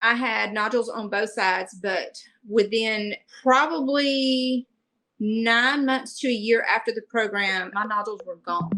I had nodules on both sides, but within probably 9 months to a year after the program, my nodules were gone.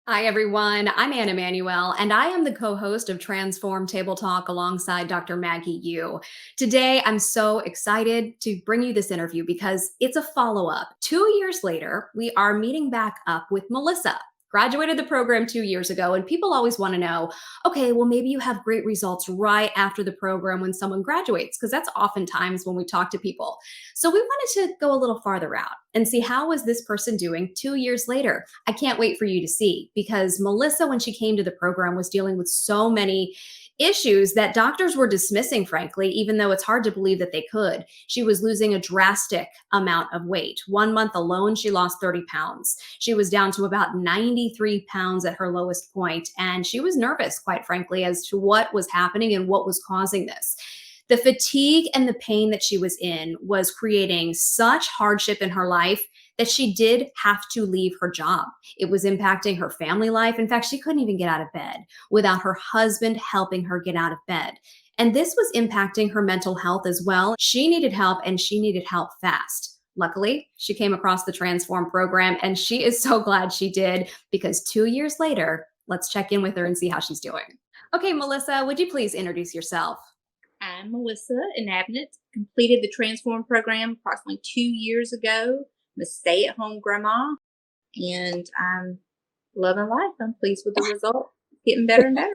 Hi, everyone. I'm Anna Manuel, and I am the co-host of Transform Table Talk alongside Dr. Maggie Yu. Today, I'm so excited to bring you this interview because it's a follow-up. 2 years later, we are meeting back up with Melissa. Graduated the program 2 years ago, and people always want to know, okay, well, maybe you have great results right after the program when someone graduates, because that's oftentimes when we talk to people. So we wanted to go a little farther out and see how was this person doing 2 years later. I can't wait for you to see, because Melissa, when she came to the program, was dealing with so many issues that doctors were dismissing, frankly, even though it's hard to believe that they could. She was losing a drastic amount of weight. 1 month alone, she lost 30 pounds. She was down to about 93 pounds at her lowest point, and she was nervous, quite frankly, as to what was happening and what was causing this. The fatigue and the pain that she was in was creating such hardship in her life that she did have to leave her job. It was impacting her family life. In fact, she couldn't even get out of bed without her husband helping her get out of bed. And this was impacting her mental health as well. She needed help, and she needed help fast. Luckily, she came across the Transform program, and she is so glad she did, because 2 years later, let's check in with her and see how she's doing. Okay, Melissa, would you please introduce yourself? I'm Melissa Inhabit, completed the Transform program approximately 2 years ago. I'm a stay-at-home grandma, and I'm loving life. I'm pleased with the result. Getting better and better.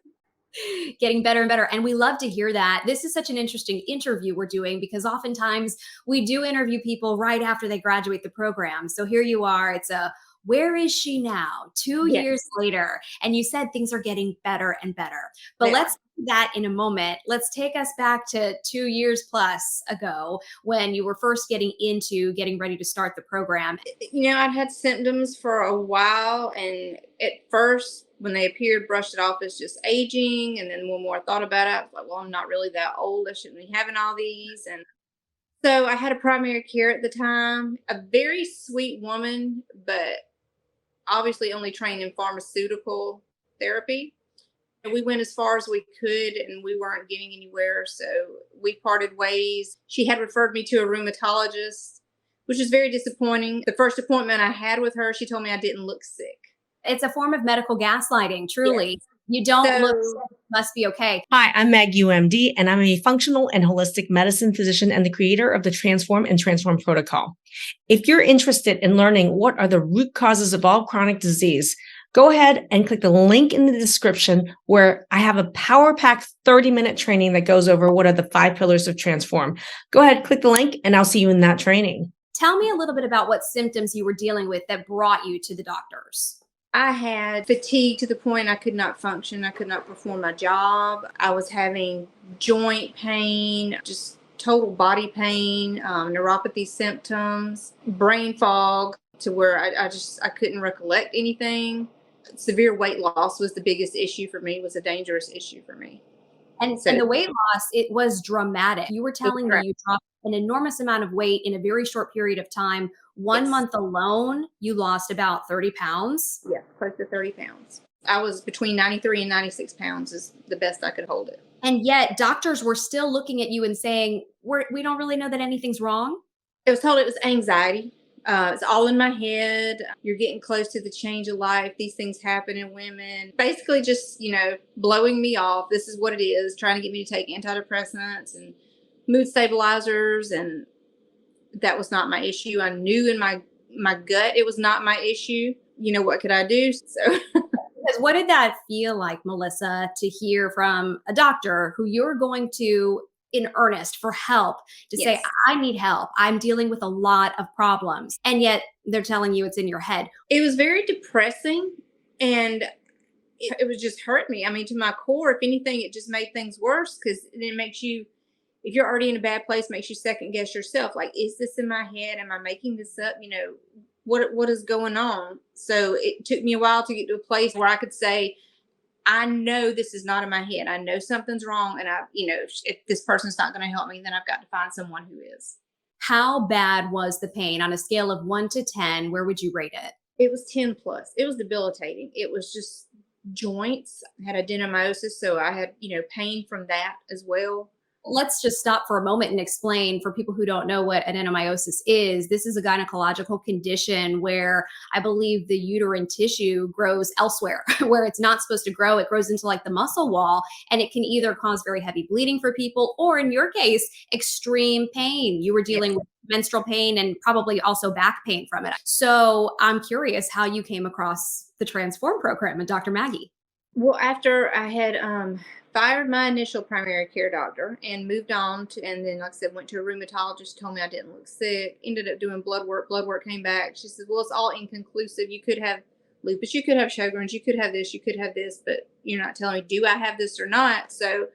Getting better and better. And we love to hear that. This is such an interesting interview we're doing, because oftentimes we do interview people right after they graduate the program. So here you are. It's a where is she now? Two Yes, years later. And you said things are getting better and better. But they are. let's do that in a moment. Let's take us back to 2 years plus ago when you were first getting ready to start the program. I'd had symptoms for a while, and at first, when they appeared, brushed it off as just aging. And then the more I thought about it, I was like, well, I'm not really that old. I shouldn't be having all these. And so I had a primary care at the time, a very sweet woman, but obviously only trained in pharmaceutical therapy. And we went as far as we could, and we weren't getting anywhere. So we parted ways. She had referred me to a rheumatologist, which was very disappointing. The first appointment I had with her, she told me I didn't look sick. It's a form of medical gaslighting, Yes. truly. You don't look So sick, must be okay. Hi, I'm Maggie UMD, and I'm a functional and holistic medicine physician and the creator of the Transform and Transform protocol. If you're interested in learning what are the root causes of all chronic disease, go ahead and click the link in the description where I have a power pack 30-minute training that goes over what are the 5 pillars of Transform. Go ahead, click the link, and I'll see you in that training. Tell me a little bit about what symptoms you were dealing with that brought you to the doctors. I had fatigue to the point I could not function. I could not perform my job. I was having joint pain, just total body pain, neuropathy symptoms, brain fog to where I couldn't recollect anything. Severe weight loss was the biggest issue for me, was a dangerous issue for me. And the weight loss, it was dramatic. You were telling me you dropped an enormous amount of weight in a very short period of time. One Yes. month alone, you lost about 30 pounds. Yeah, close to 30 pounds. I was between 93 and 96 pounds is the best I could hold it. And yet doctors were still looking at you and saying, we don't really know that anything's wrong. I was told it was anxiety. It's all in my head. You're getting close to the change of life. These things happen in women. Basically just, blowing me off. This is what it is, trying to get me to take antidepressants and mood stabilizers. And that was not my issue. I knew in my gut it was not my issue. What could I do? So Because what did that feel like, Melissa, to hear from a doctor who you're going to in earnest for help to say, yes. I need help. I'm dealing with a lot of problems. And yet they're telling you it's in your head. It was very depressing, and it was just hurt me. I mean, to my core, if anything, it just made things worse, because it makes you, if you're already in a bad place, makes you second guess yourself. Like, is this in my head? Am I making this up? What is going on? So it took me a while to get to a place where I could say, I know this is not in my head. I know something's wrong. And if this person's not going to help me, then I've got to find someone who is. How bad was the pain on a scale of 1 to 10? Where would you rate it? It was 10 plus. It was debilitating. It was just joints. I had adenomyosis, so I had, pain from that as well. Let's just stop for a moment and explain for people who don't know what adenomyosis is. This is a gynecological condition where I believe the uterine tissue grows elsewhere where it's not supposed to grow. It grows into like the muscle wall, and it can either cause very heavy bleeding for people, or in your case, extreme pain. You were dealing with menstrual pain and probably also back pain from it. So I'm curious how you came across the Transform program and Dr. Maggie. Well, after I had fired my initial primary care doctor and moved on to, and then, like I said, went to a rheumatologist, told me I didn't look sick, ended up doing blood work. Blood work came back. She said, well, it's all inconclusive. You could have lupus, you could have Sjogren's, you could have this, you could have this, but you're not telling me, do I have this or not? So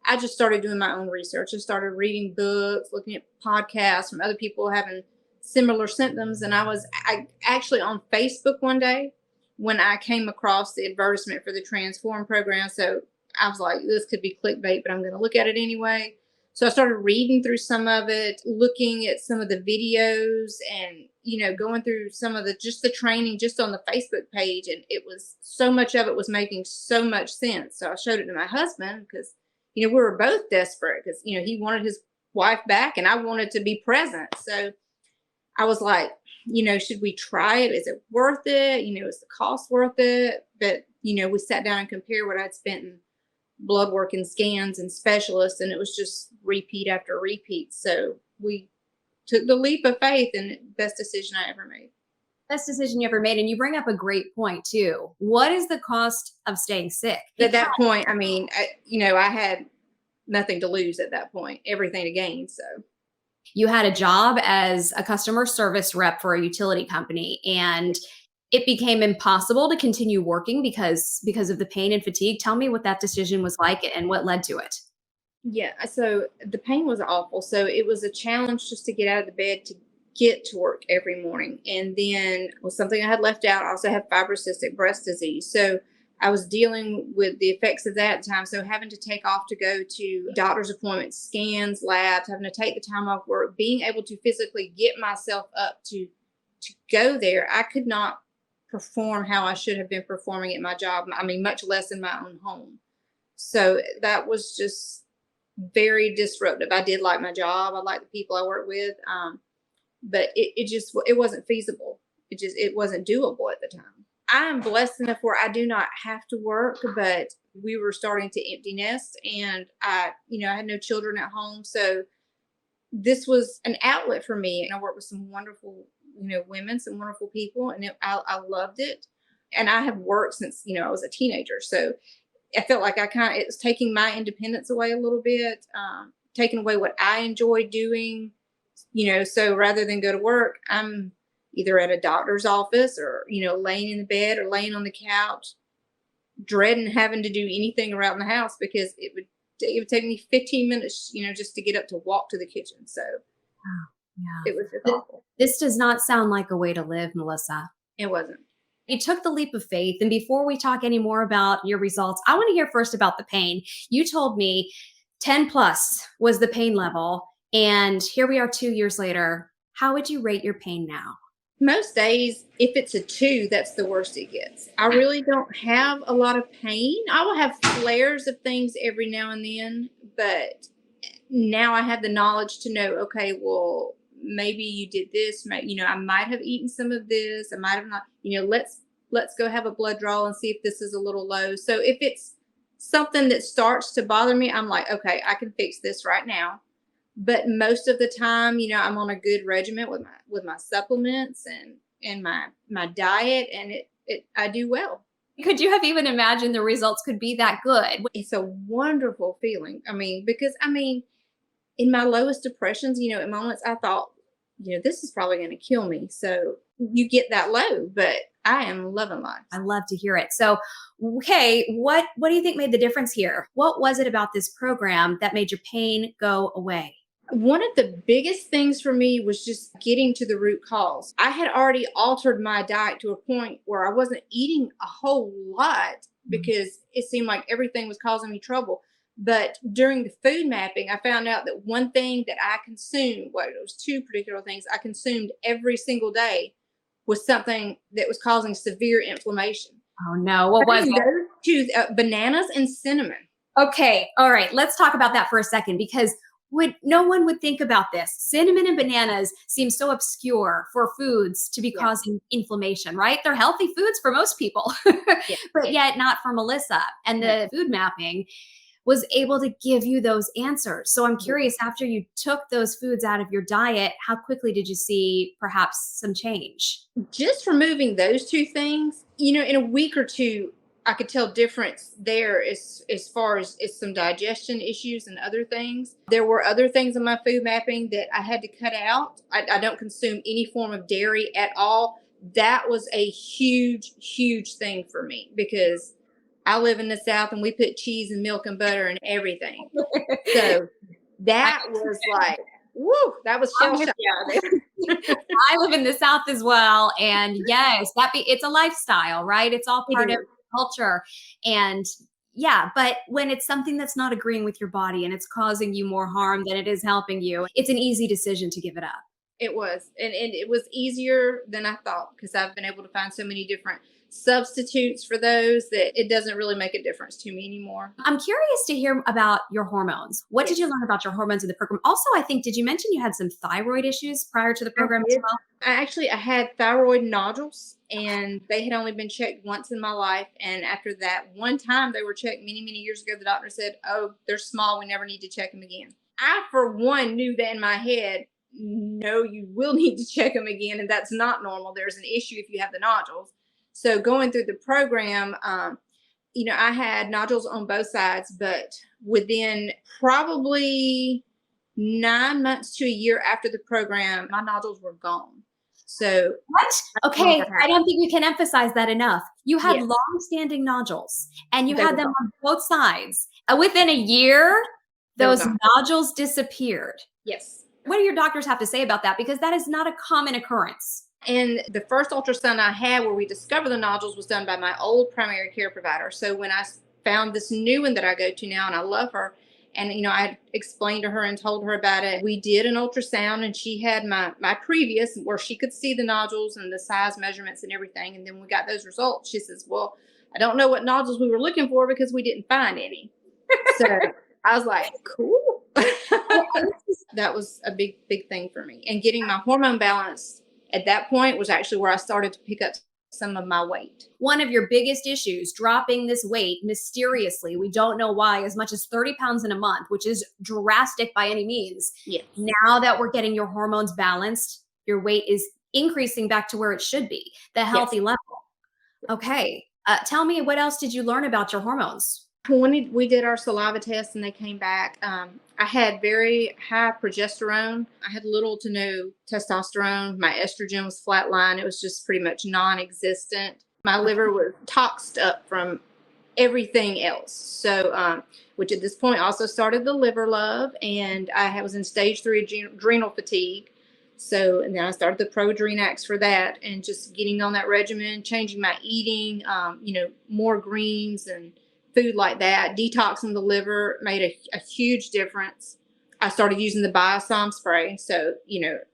I just started doing my own research. I started reading books, looking at podcasts from other people having similar symptoms. And I actually on Facebook one day, when I came across the advertisement for the Transform program. So I was like, this could be clickbait, but I'm going to look at it anyway. So I started reading through some of it, looking at some of the videos and, going through some of the training just on the Facebook page. And it was so much of it was making so much sense. So I showed it to my husband because, we were both desperate because, he wanted his wife back and I wanted to be present. So I was like, should we try it? Is it worth it? Is the cost worth it? But, we sat down and compared what I'd spent in blood work and scans and specialists, and it was just repeat after repeat. So we took the leap of faith, and best decision I ever made. Best decision you ever made. And you bring up a great point too. What is the cost of staying sick? At that point, I had nothing to lose at that point, everything to gain. So you had a job as a customer service rep for a utility company, and it became impossible to continue working because of the pain and fatigue. Tell me what that decision was like and what led to it. Yeah, so the pain was awful. So it was a challenge just to get out of the bed to get to work every morning. And then was something I had left out. I also have fibrocystic breast disease. So I was dealing with the effects of that at the time. So having to take off to go to doctor's appointments, scans, labs, having to take the time off work, being able to physically get myself up to go there, I could not perform how I should have been performing at my job. Much less in my own home. So that was just very disruptive. I did like my job. I liked the people I worked with. But it wasn't feasible. It wasn't doable at the time. I am blessed enough where I do not have to work, but we were starting to empty nest, and I had no children at home. So this was an outlet for me. And I worked with some wonderful, women, some wonderful people, and I loved it. And I have worked since, I was a teenager. So I felt like it was taking my independence away a little bit, taking away what I enjoyed doing, so rather than go to work, I'm either at a doctor's office or, laying in the bed or laying on the couch, dreading having to do anything around the house because it would take me 15 minutes, just to get up to walk to the kitchen. So yeah, it was just awful. This does not sound like a way to live, Melissa. It wasn't. You took the leap of faith. And before we talk any more about your results, I want to hear first about the pain. You told me 10 plus was the pain level. And here we are 2 years later. How would you rate your pain now? Most days, if it's a 2, that's the worst it gets. I really don't have a lot of pain. I will have flares of things every now and then, but now I have the knowledge to know, okay, well, maybe you did this. I might have eaten some of this. I might have not. Let's go have a blood draw and see if this is a little low. So if it's something that starts to bother me, I'm like, okay, I can fix this right now. But most of the time, I'm on a good regimen with my supplements and my diet, and I do well. Could you have even imagined the results could be that good? It's a wonderful feeling. Because in my lowest depressions, in moments I thought, this is probably going to kill me. So you get that low, but I am loving life. I love to hear it. So, okay, what do you think made the difference here? What was it about this program that made your pain go away? One of the biggest things for me was just getting to the root cause. I had already altered my diet to a point where I wasn't eating a whole lot because it seemed like everything was causing me trouble. But during the food mapping, I found out that one thing that I consumed, it was 2 particular things I consumed every single day, was something that was causing severe inflammation. Oh no, what was Having it? those two, bananas and cinnamon. Okay, all right. Let's talk about that for a second because no one would think about this. Cinnamon and bananas seem so obscure for foods to be Yeah. causing inflammation, right? They're healthy foods for most people, Yeah. but yet not for Melissa. And the food mapping was able to give you those answers. So I'm curious, after you took those foods out of your diet, how quickly did you see perhaps some change? Just removing those two things, in a week or two, I could tell difference there as far as some digestion issues and other things. There were other things in my food mapping that I had to cut out. I don't consume any form of dairy at all. That was a huge, huge thing for me because I live in the South and we put cheese and milk and butter and everything. So that was like, woo, that was shell shock out there. I live in the South as well. And yes, it's a lifestyle, right? It's all part of culture. And yeah, but when it's something that's not agreeing with your body and it's causing you more harm than it is helping you, it's an easy decision to give it up. It was. And it was easier than I thought because I've been able to find so many different substitutes for those that it doesn't really make a difference to me anymore. I'm curious to hear about your hormones. What did you learn about your hormones in the program? Also, I think, did you mention you had some thyroid issues prior to the program as well? I had thyroid nodules and they had only been checked once in my life. And after that one time they were checked many, many years ago, the doctor said, oh, they're small. We never need to check them again. I, for one, knew that in my head, no, you will need to check them again. And that's not normal. There's an issue if you have the nodules. So going through the program, I had nodules on both sides, but within probably 9 months to a year after the program, my nodules were gone. So what? Okay, I don't think we can emphasize that enough. You had Yes. long-standing nodules, and you They had were them gone. on both sides. Within a year, They were those gone. nodules disappeared. Yes. What do your doctors have to say about that? Because that is not a common occurrence. And the first ultrasound I had where we discovered the nodules was done by my old primary care provider. So when I found this new one that I go to now, and I love her, and I explained to her and told her about it, we did an ultrasound, and she had my previous where she could see the nodules and the size measurements and everything. And then we got those results. She says, well, I don't know what nodules we were looking for because we didn't find any. So I was like, cool. That was a big, big thing for me. And getting my hormone balance at that point was actually where I started to pick up some of my weight. One of your biggest issues, dropping this weight mysteriously, we don't know why, as much as 30 pounds in a month, which is drastic by any means. Yes. Now that we're getting your hormones balanced, your weight is increasing back to where it should be, the healthy level. Okay. Tell me, what else did you learn about your hormones? When we did our saliva test and they came back, I had very high progesterone. I had little to no testosterone. My estrogen was flatline. It was just pretty much non-existent. My liver was toxed up from everything else. So, which at this point also started the liver love, and I was in stage 3 adrenal fatigue. So, and then I started the Pro-Adrenax for that, and just getting on that regimen, changing my eating, more greens and food like that, detoxing the liver made a huge difference. I started using the Biosom spray. So,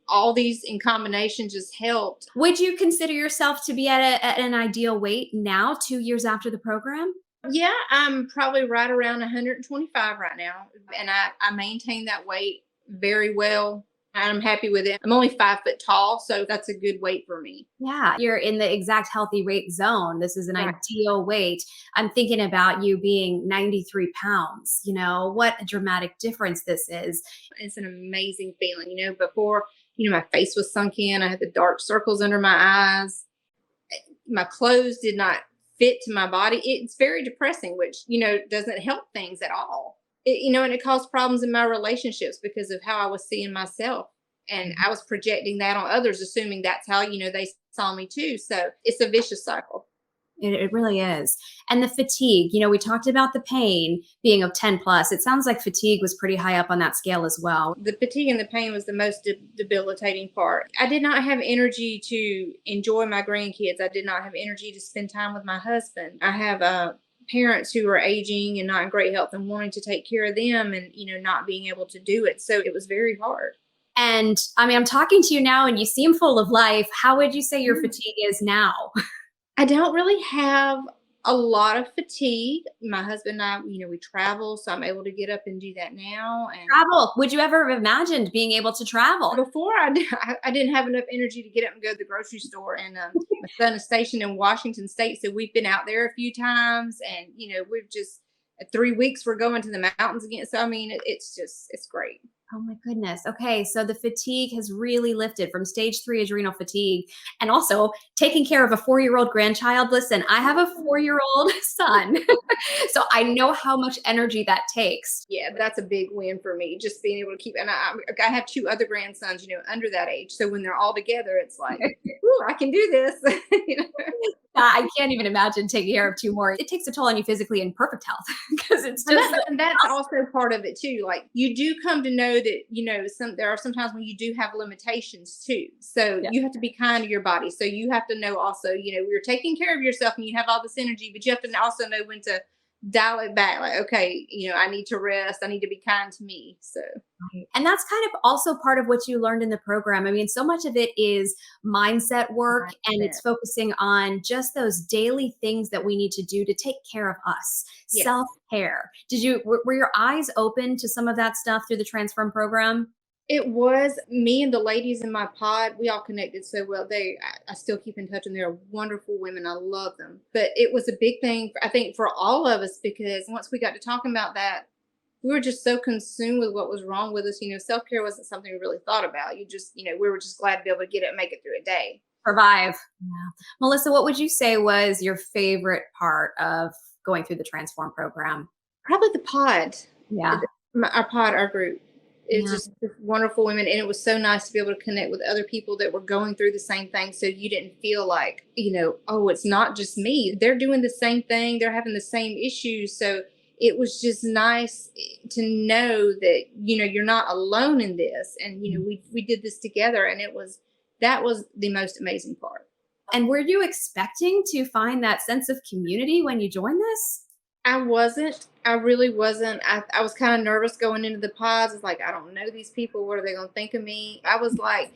all these in combination just helped. Would you consider yourself to be at an ideal weight now, 2 years after the program? Yeah, I'm probably right around 125 right now. And I maintain that weight very well. I'm happy with it. I'm only 5 foot tall, so that's a good weight for me. Yeah, you're in the exact healthy weight zone. This is an ideal weight. I'm thinking about you being 93 pounds. What a dramatic difference this is. It's an amazing feeling. Before, my face was sunk in. I had the dark circles under my eyes. My clothes did not fit to my body. It's very depressing, which, doesn't help things at all. And it caused problems in my relationships because of how I was seeing myself. And I was projecting that on others, assuming that's how, they saw me too. So it's a vicious cycle. It really is. And the fatigue, we talked about the pain being of 10 plus. It sounds like fatigue was pretty high up on that scale as well. The fatigue and the pain was the most debilitating part. I did not have energy to enjoy my grandkids. I did not have energy to spend time with my husband. I have parents who are aging and not in great health and wanting to take care of them and, not being able to do it. So it was very hard. And I mean, I'm talking to you now and you seem full of life. How would you say your Mm. fatigue is now? I don't really have a lot of fatigue. My husband and I, we travel, so I'm able to get up and do that now. And Travel. Would you ever have imagined being able to travel? before I didn't have enough energy to get up and go to the grocery store. And my son is stationed in Washington State, so we've been out there a few times. And we've just 3 weeks we're going to the mountains again. So I mean, it's great. Oh my goodness. Okay. So the fatigue has really lifted from stage 3 adrenal fatigue and also taking care of a 4-year-old grandchild. Listen, I have a 4-year-old son, so I know how much energy that takes. Yeah, that's a big win for me. Just being able to keep, and I have 2 other grandsons, under that age. So when they're all together, it's like, ooh, I can do this. you know? I can't even imagine taking care of 2 more. It takes a toll on you physically in perfect health because it's And just that's also part of it too. Like you do come to know that there are some times when you do have limitations too. So yeah. you have to be kind to your body. So you have to know also, you're taking care of yourself and you have all this energy, but you have to also know when to dial it back. Like, okay, I need to rest. I need to be kind to me. So And that's kind of also part of what you learned in the program. I mean, so much of it is mindset work and it's focusing on just those daily things that we need to do to take care of us. yes. Self-care. Were your eyes open to some of that stuff through the Transform program? It was me and the ladies in my pod. We all connected so well. I still keep in touch, and they're wonderful women. I love them. But it was a big thing, I think, for all of us because once we got to talking about that, we were just so consumed with what was wrong with us. Self care wasn't something we really thought about. We were just glad to be able to get it and make it through a day. Survive. Yeah. Melissa, what would you say was your favorite part of going through the Transform program? Probably the pod. Yeah. Our pod, our group. It's Yeah. just wonderful women. And it was so nice to be able to connect with other people that were going through the same thing. So you didn't feel like, oh, it's not just me. They're doing the same thing. They're having the same issues. So it was just nice to know that, you're not alone in this. And, we did this together. And that was the most amazing part. And were you expecting to find that sense of community when you joined this? I wasn't. I really wasn't. I was kind of nervous going into the pods. It's like, I don't know these people. What are they going to think of me? I was like,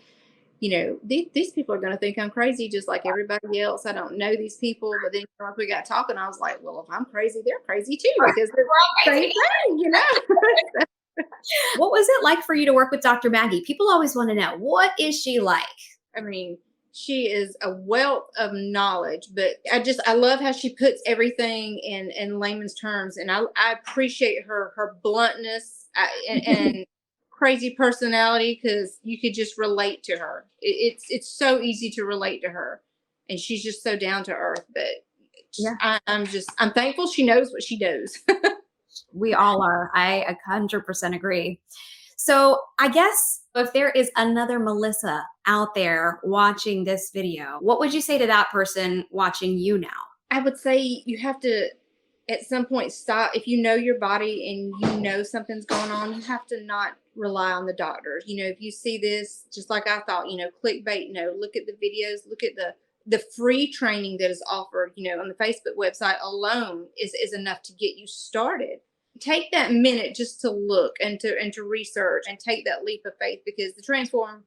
these people are going to think I'm crazy just like everybody else. I don't know these people. But then once we got talking, I was like, well, if I'm crazy, they're crazy too because they're the same thing, What was it like for you to work with Dr. Maggie? People always want to know, what is she like? I mean, she is a wealth of knowledge, but I love how she puts everything in layman's terms. And I appreciate her bluntness and crazy personality because you could just relate to her. It's so easy to relate to her, and she's just so down to earth. But Yeah. I'm thankful she knows what she does. We all are. I 100% agree. So I guess if there is another Melissa out there watching this video, what would you say to that person watching you now? I would say you have to at some point stop. If you know your body and you know something's going on, you have to not rely on the doctors. If you see this, just like I thought, clickbait, no, look at the videos, look at the free training that is offered, on the Facebook website alone is enough to get you started. Take that minute just to look and to research and take that leap of faith because the Transform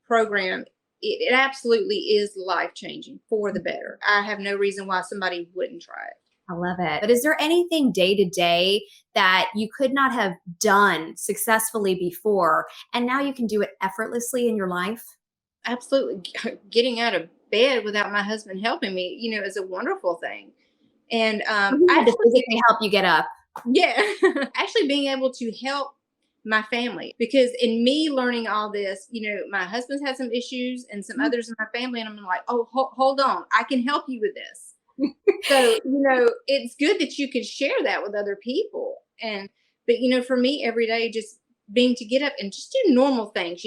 program, it absolutely is life-changing for the better. I have no reason why somebody wouldn't try it. I love it. But is there anything day to day that you could not have done successfully before, and now you can do it effortlessly in your life? Absolutely. Getting out of bed without my husband helping me, is a wonderful thing. And I had to physically help you get up. Yeah, actually being able to help my family because in me learning all this, my husband's had some issues and some others in my family, and I'm like, oh, hold on, I can help you with this. So, it's good that you could share that with other people. But for me every day, just being to get up and just do normal things,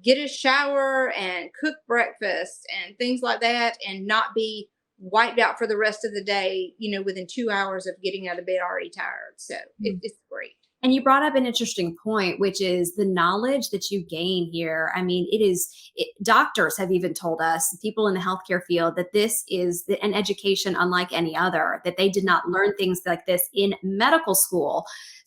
get a shower and cook breakfast and things like that and not be wiped out for the rest of the day, within 2 hours of getting out of bed already tired. So it's great. And you brought up an interesting point, which is the knowledge that you gain here. I mean, doctors have even told us, people in the healthcare field, that this is an education unlike any other, that they did not learn things like this in medical school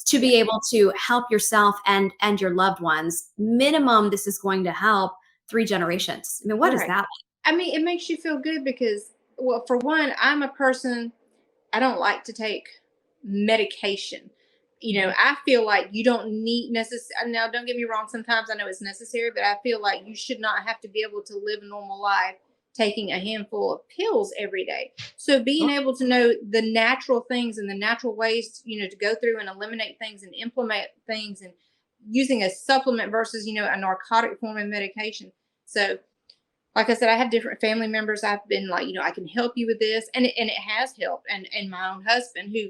to be able to help yourself and your loved ones. Minimum, this is going to help 3 generations. I mean, what is Right. that? I mean, it makes you feel good because, well, for one, I'm a person, I don't like to take medication. I feel like you don't need necessary. Now, don't get me wrong. Sometimes I know it's necessary, but I feel like you should not have to be able to live a normal life taking a handful of pills every day. So being able to know the natural things and the natural ways, to go through and eliminate things and implement things and using a supplement versus, a narcotic form of medication. So like I said, I have different family members. I've been like, I can help you with this, and it has helped. And my own husband, who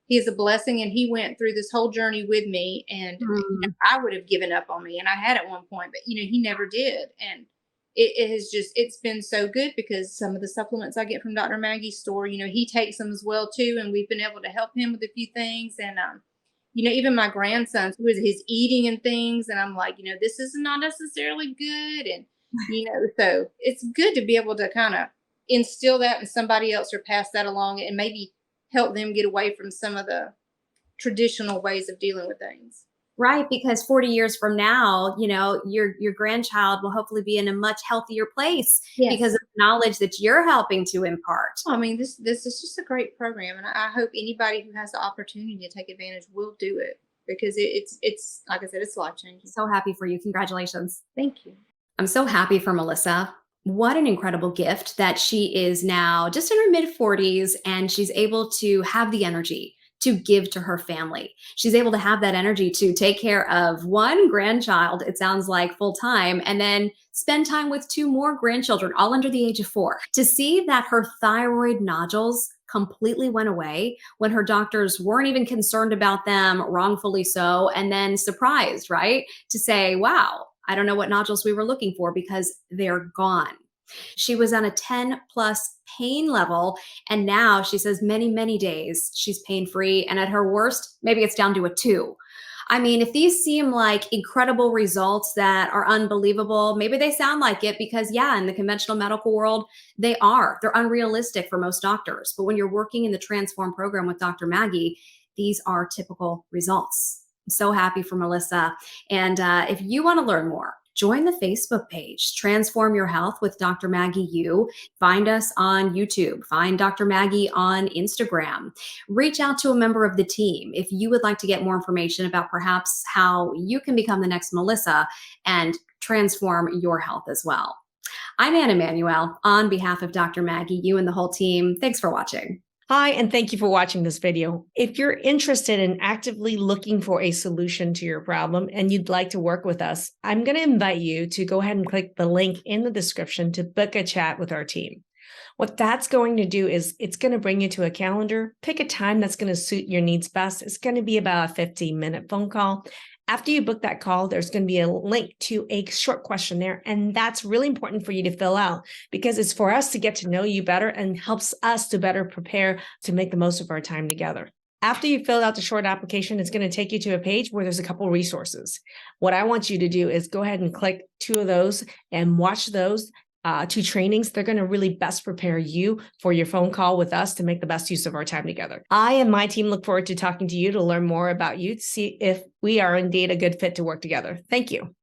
he is a blessing, and he went through this whole journey with me. And Mm. I would have given up on me, and I had at one point, but he never did. And it has it's been so good because some of the supplements I get from Dr. Maggie's store, he takes them as well too, and we've been able to help him with a few things. And even my grandson with his eating and things, and I'm like, this is not necessarily good, and so it's good to be able to kind of instill that in somebody else or pass that along and maybe help them get away from some of the traditional ways of dealing with things. Right, because 40 years from now, your grandchild will hopefully be in a much healthier place because Yes. of the knowledge that you're helping to impart. I mean, this is just a great program, and I hope anybody who has the opportunity to take advantage will do it because it's like I said, it's life changing. So happy for you. Congratulations. Thank you. I'm so happy for Melissa. What an incredible gift that she is now just in her mid 40s and she's able to have the energy to give to her family. She's able to have that energy to take care of one grandchild, it sounds like full time, and then spend time with 2 more grandchildren, all under the age of 4. To see that her thyroid nodules completely went away when her doctors weren't even concerned about them, wrongfully so, and then surprised, right? To say, wow, I don't know what nodules we were looking for because they're gone. She was on a 10 plus pain level. And now she says many, many days she's pain free. And at her worst, maybe it's down to a 2. I mean, if these seem like incredible results that are unbelievable, maybe they sound like it because, yeah, in the conventional medical world, they are. They're unrealistic for most doctors. But when you're working in the Transform program with Dr. Maggie, these are typical results. I'm so happy for Melissa. And if you want to learn more, join the Facebook page, Transform Your Health with Dr. Maggie Yu. Find us on YouTube. Find Dr. Maggie on Instagram. Reach out to a member of the team if you would like to get more information about perhaps how you can become the next Melissa and transform your health as well. I'm Anna Manuel on behalf of Dr. Maggie Yu and the whole team. Thanks for watching. Hi, and thank you for watching this video. If you're interested in actively looking for a solution to your problem and you'd like to work with us, I'm going to invite you to go ahead and click the link in the description to book a chat with our team. What that's going to do is it's going to bring you to a calendar, pick a time that's going to suit your needs best. It's going to be about a 15-minute phone call. After you book that call, there's going to be a link to a short questionnaire, and that's really important for you to fill out because it's for us to get to know you better and helps us to better prepare to make the most of our time together. After you fill out the short application, it's going to take you to a page where there's a couple resources. What I want you to do is go ahead and click 2 of those and watch those 2 trainings. They're going to really best prepare you for your phone call with us to make the best use of our time together. I and my team look forward to talking to you to learn more about you, to see if we are indeed a good fit to work together. Thank you.